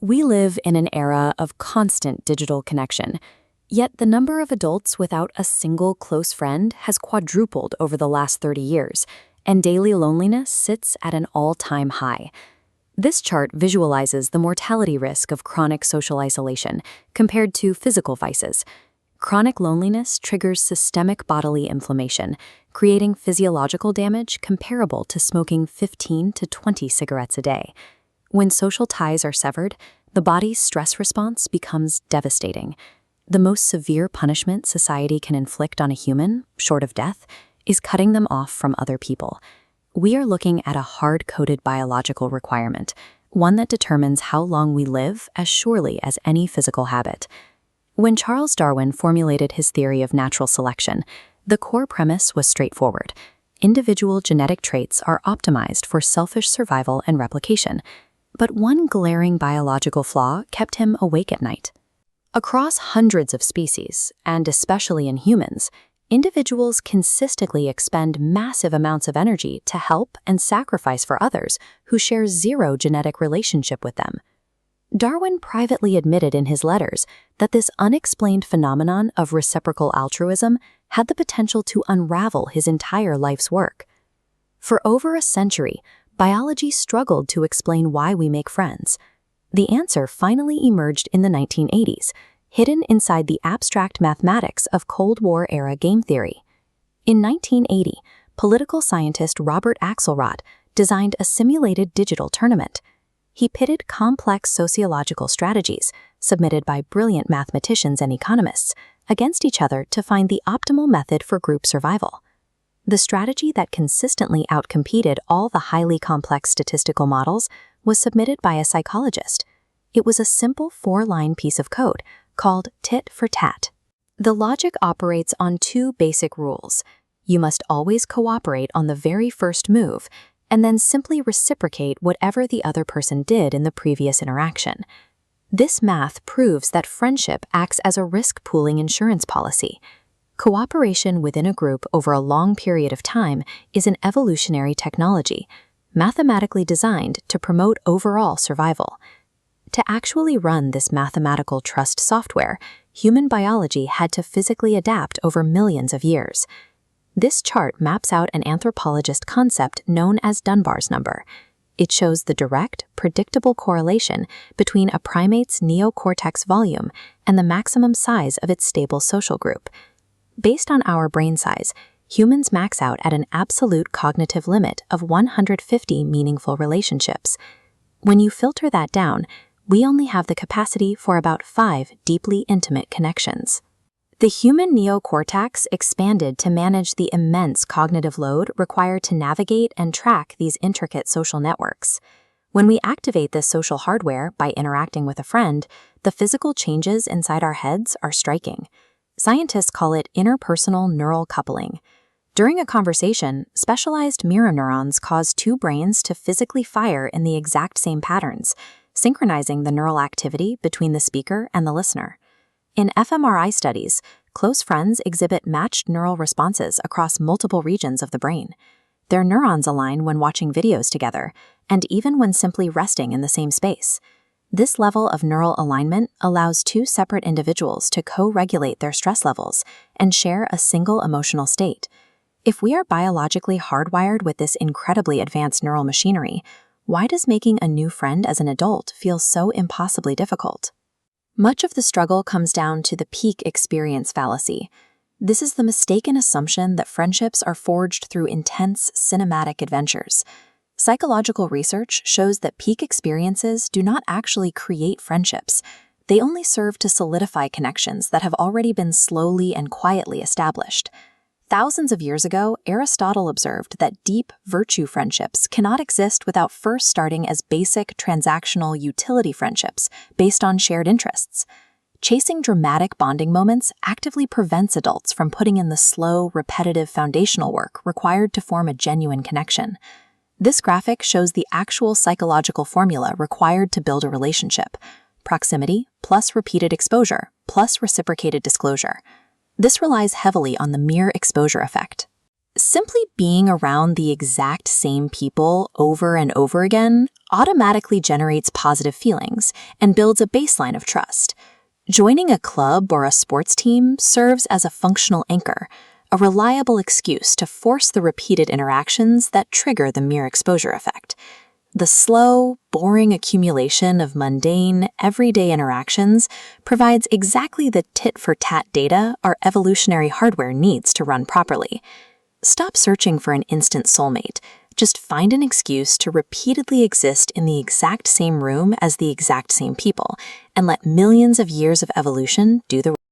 We live in an era of constant digital connection, yet the number of adults without a single close friend has quadrupled over the last 30 years, and daily loneliness sits at an all-time high. This chart visualizes the mortality risk of chronic social isolation compared to physical vices. Chronic loneliness triggers systemic bodily inflammation, creating physiological damage comparable to smoking 15 to 20 cigarettes a day. When social ties are severed, the body's stress response becomes devastating. The most severe punishment society can inflict on a human, short of death, is cutting them off from other people. We are looking at a hard-coded biological requirement, one that determines how long we live as surely as any physical habit. When Charles Darwin formulated his theory of natural selection, the core premise was straightforward. Individual genetic traits are optimized for selfish survival and replication. But one glaring biological flaw kept him awake at night. Across hundreds of species, and especially in humans, individuals consistently expend massive amounts of energy to help and sacrifice for others who share zero genetic relationship with them. Darwin privately admitted in his letters that this unexplained phenomenon of reciprocal altruism had the potential to unravel his entire life's work. For over a century, biology struggled to explain why we make friends. The answer finally emerged in the 1980s, hidden inside the abstract mathematics of Cold War-era game theory. In 1980, political scientist Robert Axelrod designed a simulated digital tournament. He pitted complex sociological strategies, submitted by brilliant mathematicians and economists, against each other to find the optimal method for group survival. The strategy that consistently outcompeted all the highly complex statistical models was submitted by a psychologist. It was a simple 4-line piece of code called Tit-for-Tat. The logic operates on two basic rules. You must always cooperate on the very first move, and then simply reciprocate whatever the other person did in the previous interaction. This math proves that friendship acts as a risk-pooling insurance policy. Cooperation within a group over a long period of time is an evolutionary technology, mathematically designed to promote overall survival. To actually run this mathematical trust software, human biology had to physically adapt over millions of years. This chart maps out an anthropologist concept known as Dunbar's number. It shows the direct, predictable correlation between a primate's neocortex volume and the maximum size of its stable social group. Based on our brain size, humans max out at an absolute cognitive limit of 150 meaningful relationships. When you filter that down, we only have the capacity for about 5 deeply intimate connections. The human neocortex expanded to manage the immense cognitive load required to navigate and track these intricate social networks. When we activate this social hardware by interacting with a friend, the physical changes inside our heads are striking. Scientists call it interpersonal neural coupling. During a conversation, specialized mirror neurons cause two brains to physically fire in the exact same patterns, synchronizing the neural activity between the speaker and the listener. In fMRI studies, close friends exhibit matched neural responses across multiple regions of the brain. Their neurons align when watching videos together, and even when simply resting in the same space. This level of neural alignment allows two separate individuals to co-regulate their stress levels and share a single emotional state. If we are biologically hardwired with this incredibly advanced neural machinery, why does making a new friend as an adult feel so impossibly difficult? Much of the struggle comes down to the peak experience fallacy. This is the mistaken assumption that friendships are forged through intense cinematic adventures. Psychological research shows that peak experiences do not actually create friendships. They only serve to solidify connections that have already been slowly and quietly established. Thousands of years ago, Aristotle observed that deep virtue friendships cannot exist without first starting as basic transactional utility friendships based on shared interests. Chasing dramatic bonding moments actively prevents adults from putting in the slow, repetitive foundational work required to form a genuine connection. This graphic shows the actual psychological formula required to build a relationship: proximity plus repeated exposure plus reciprocated disclosure. This relies heavily on the mere exposure effect. Simply being around the exact same people over and over again automatically generates positive feelings and builds a baseline of trust. Joining a club or a sports team serves as a functional anchor, a reliable excuse to force the repeated interactions that trigger the mere exposure effect. The slow, boring accumulation of mundane, everyday interactions provides exactly the tit-for-tat data our evolutionary hardware needs to run properly. Stop searching for an instant soulmate. Just find an excuse to repeatedly exist in the exact same room as the exact same people, and let millions of years of evolution do the rest.